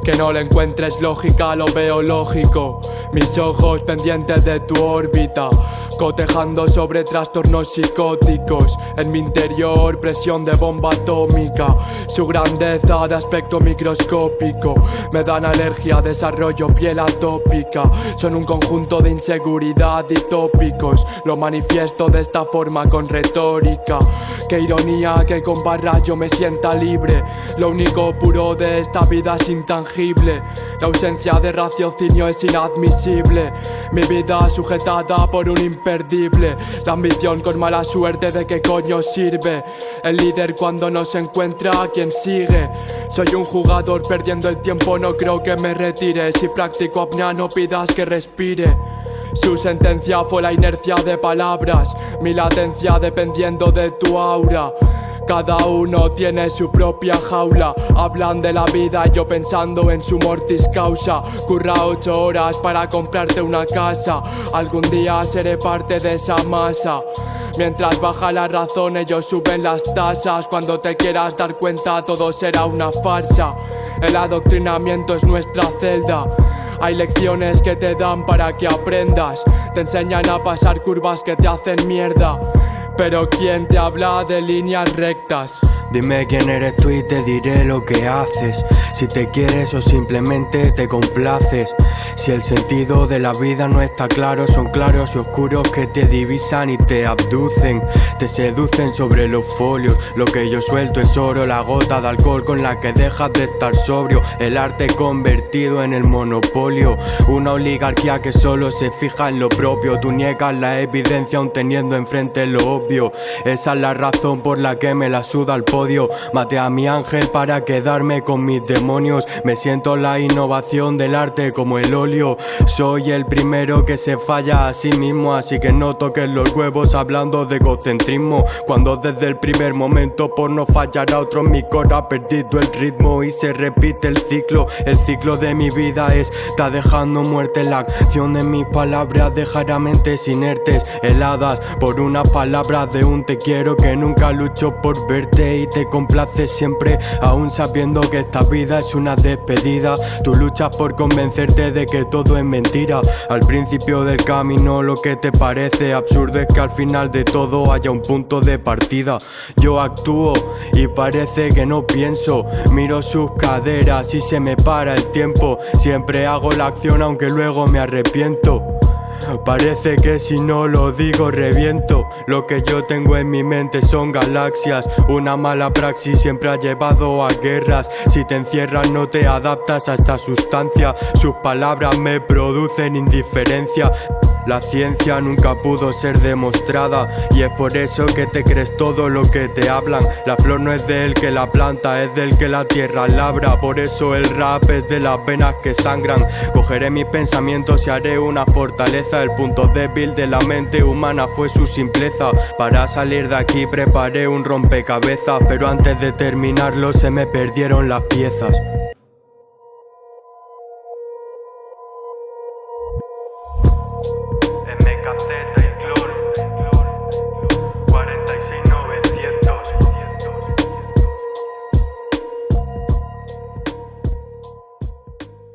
Que no le encuentres lógica, lo veo lógico. Mis ojos pendientes de tu órbita, cotejando sobre trastornos psicóticos. En mi interior presión de bomba atómica. Su grandeza de aspecto microscópico me dan alergia, desarrollo piel atópica. Son un conjunto de inseguridad y tópicos. Lo manifiesto de esta forma con retórica. Qué ironía que con barras yo me sienta libre. Lo único puro de esta vida es intangible. La ausencia de raciocinio es inadmisible. Mi vida sujetada por un imperdible. La ambición con mala suerte, ¿de qué coño sirve? El líder cuando no se encuentra a quien sigue. Soy un jugador perdiendo el tiempo, no creo que me retire. Si practico apnea no pidas que respire. Su sentencia fue la inercia de palabras, mi latencia dependiendo de tu aura. Cada uno tiene su propia jaula. Hablan de la vida y yo pensando en su mortis causa. Curra 8 horas para comprarte una casa. Algún día seré parte de esa masa. Mientras baja la razón ellos suben las tasas. Cuando te quieras dar cuenta todo será una farsa. El adoctrinamiento es nuestra celda. Hay lecciones que te dan para que aprendas. Te enseñan a pasar curvas que te hacen mierda. Pero ¿quién te habla de líneas rectas? Dime quién eres tú y te diré lo que haces. Si te quieres o simplemente te complaces. Si el sentido de la vida no está claro, son claros y oscuros que te divisan y te abducen. Te seducen sobre los folios. Lo que yo suelto es oro, la gota de alcohol con la que dejas de estar sobrio. El arte convertido en el monopolio. Una oligarquía que solo se fija en lo propio. Tú niegas la evidencia aun teniendo enfrente lo obvio. Esa es la razón por la que me la suda el podio. Maté a mi ángel para quedarme con mis demonios. Me siento la innovación del arte como el óleo. Soy el primero que se falla a sí mismo, así que no toques los huevos hablando de egocentrismo. Cuando desde el primer momento por no fallar a otros mi cora ha perdido el ritmo y se repite el ciclo. El ciclo de mi vida está dejando muerte. La acción de mis palabras dejará mentes inertes, heladas por unas palabras de un te quiero que nunca luchó por verte y te complace siempre, aún sabiendo que esta vida es una despedida. Tú luchas por convencerte de que todo es mentira. Al principio del camino lo que te parece absurdo es que al final de todo haya un punto de partida. Yo actúo y parece que no pienso. Miro sus caderas y se me para el tiempo. Siempre hago la acción aunque luego me arrepiento. Parece que si no lo digo reviento. Lo que yo tengo en mi mente son galaxias. Una mala praxis siempre ha llevado a guerras. Si te encierras no te adaptas a esta sustancia. Sus palabras me producen indiferencia. La ciencia nunca pudo ser demostrada y es por eso que te crees todo lo que te hablan. La flor no es del que la planta, es del que la tierra labra. Por eso el rap es de las venas que sangran. Cogeré mis pensamientos y haré una fortaleza. El punto débil de la mente humana fue su simpleza. Para salir de aquí preparé un rompecabezas, pero antes de terminarlo se me perdieron las piezas.